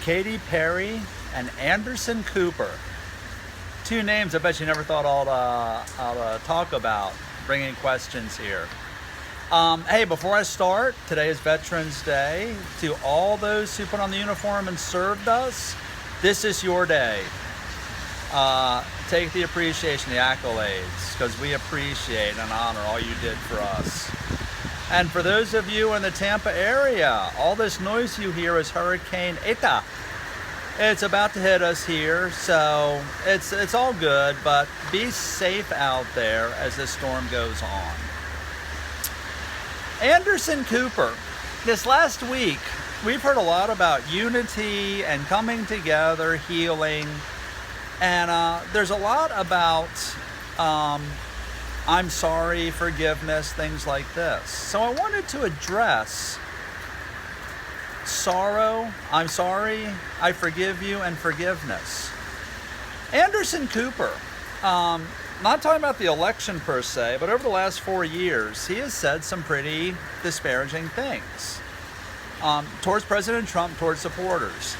Katy Perry and Anderson Cooper. Two names I bet you never thought I'll talk about, bringing questions here. Hey, before I start, today is Veterans Day. To all those who put on the uniform and served us, this is your day. Take the appreciation, the accolades, because we appreciate and honor all you did for us. And for those of you in the Tampa area, all this noise you hear is Hurricane Eta. It's about to hit us here, so it's all good, but be safe out there as this storm goes on. Anderson Cooper. This last week, we've heard a lot about unity and coming together, healing, and there's a lot about I'm sorry, forgiveness, things like this. So I wanted to address sorrow, I'm sorry, I forgive you, and forgiveness. Anderson Cooper, not talking about the election per se, but over the last 4 years, he has said some pretty disparaging things towards President Trump, towards supporters.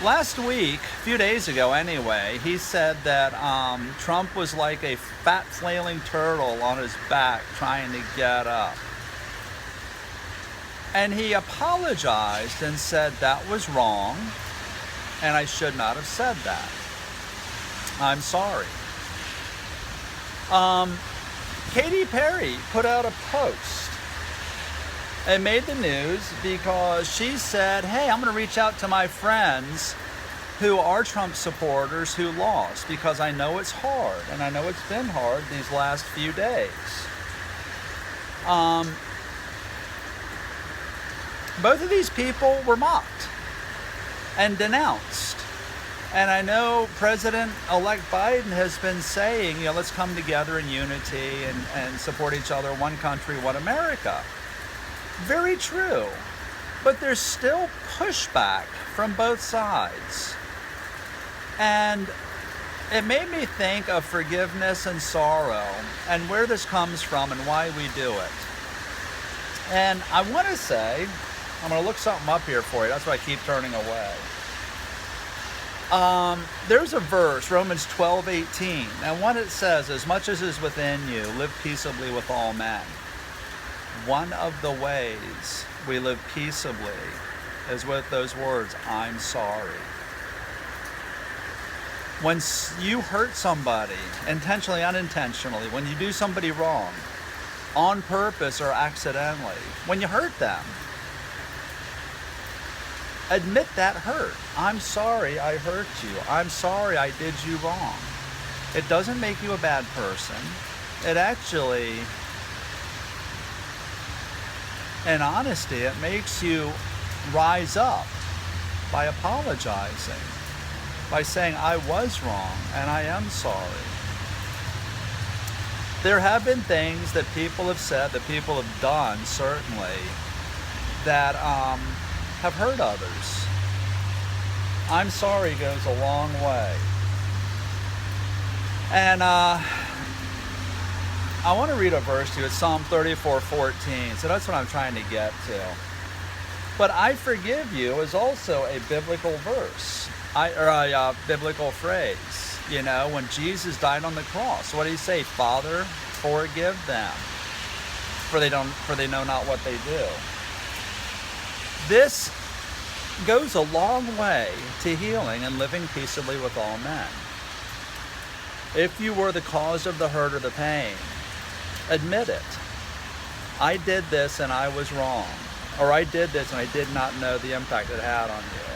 Last week, a few days ago anyway, he said that Trump was like a fat flailing turtle on his back trying to get up. And he apologized and said that was wrong, and I should not have said that. I'm sorry. Katy Perry put out a post and made the news because she said, hey, I'm going to reach out to my friends who are Trump supporters who lost, because I know it's hard, and I know it's been hard these last few days. Both of these people were mocked and denounced. And I know President-elect Biden has been saying, let's come together in unity and support each other, one country, one America. Very true. But there's still pushback from both sides. And it made me think of forgiveness and sorrow and where this comes from and why we do it. And I want to say, I'm going to look something up here for you. That's why I keep turning away. There's a verse, Romans 12:18, and what it says, as much as is within you, live peaceably with all men. One of the ways we live peaceably is with those words, I'm sorry. When you hurt somebody, intentionally, unintentionally, when you do somebody wrong, on purpose or accidentally, when you hurt them, admit that hurt. I'm sorry I hurt you. I'm sorry I did you wrong. It doesn't make you a bad person. It actually, in honesty, it makes you rise up by apologizing, by saying I was wrong and I am sorry. There have been things that people have said, that people have done, certainly, that have hurt others. I'm sorry goes a long way. And I want to read a verse to you. It's Psalm 34:14. So that's what I'm trying to get to. But I forgive you is also a biblical verse, or a biblical phrase. When Jesus died on the cross, what did he say? Father, forgive them, for they know not what they do. This goes a long way to healing and living peaceably with all men. If you were the cause of the hurt or the pain, admit it. I did this and I was wrong. Or I did this and I did not know the impact it had on you.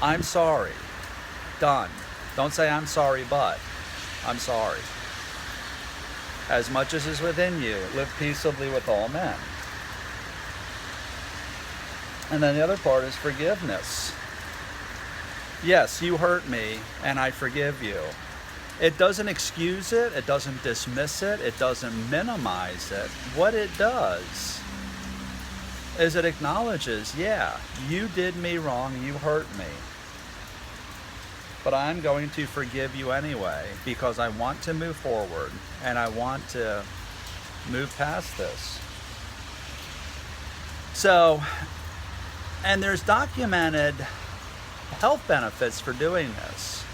I'm sorry. Done. Don't say I'm sorry, but I'm sorry. As much as is within you, live peaceably with all men. And then the other part is forgiveness. Yes, you hurt me, and I forgive you. It doesn't excuse it. It doesn't dismiss it. It doesn't minimize it. What it does is it acknowledges, yeah, you did me wrong, you hurt me. But I'm going to forgive you anyway, because I want to move forward, and I want to move past this. So, and there's documented health benefits for doing this.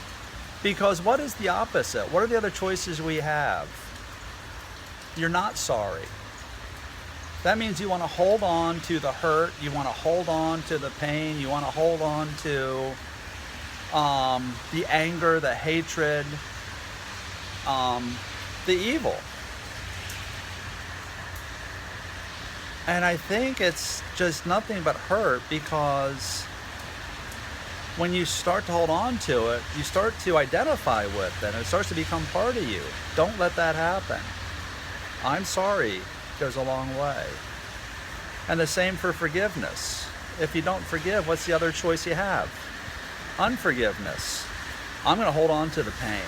Because what is the opposite? What are the other choices we have? You're not sorry. That means you want to hold on to the hurt, you want to hold on to the pain, you want to hold on to the anger, the hatred, the evil. And I think it's just nothing but hurt, because when you start to hold on to it, you start to identify with it, and it starts to become part of you. Don't let that happen. I'm sorry goes a long way. And the same for forgiveness. If you don't forgive, what's the other choice you have? Unforgiveness. I'm going to hold on to the pain.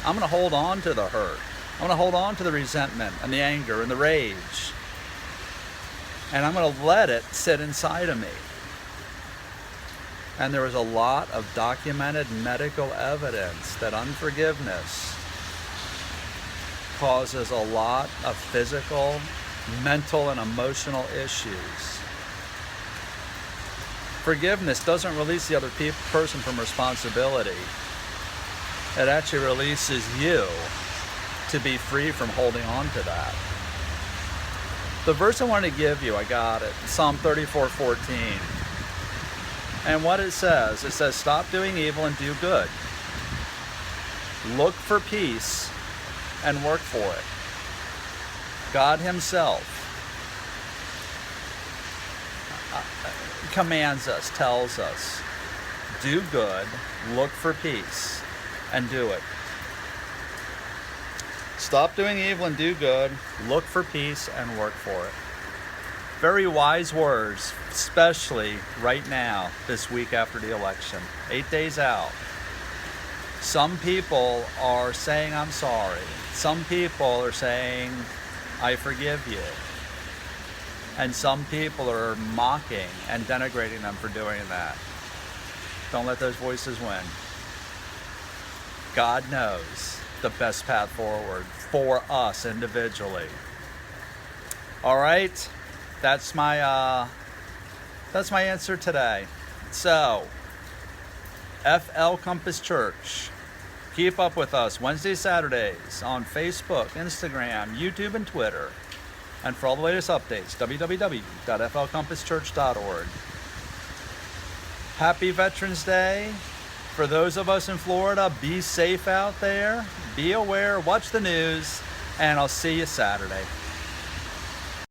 I'm going to hold on to the hurt. I'm going to hold on to the resentment and the anger and the rage. And I'm going to let it sit inside of me. And there is a lot of documented medical evidence that unforgiveness causes a lot of physical, mental, and emotional issues. Forgiveness doesn't release the other person from responsibility. It actually releases you to be free from holding on to that. The verse I want to give you, I got it, Psalm 34:14. And what it says, stop doing evil and do good. Look for peace and work for it. God himself commands us, tells us, do good, look for peace, and do it. Stop doing evil and do good, look for peace, and work for it. Very wise words, especially right now, this week after the election, 8 days out. Some people are saying, I'm sorry. Some people are saying, I forgive you. And some people are mocking and denigrating them for doing that. Don't let those voices win. God knows the best path forward for us individually. All right, that's my answer today. So, FL Compass Church. Keep up with us Wednesdays, Saturdays on Facebook, Instagram, YouTube, and Twitter. And for all the latest updates, www.flcompasschurch.org. Happy Veterans Day. For those of us in Florida, be safe out there. Be aware, watch the news, and I'll see you Saturday.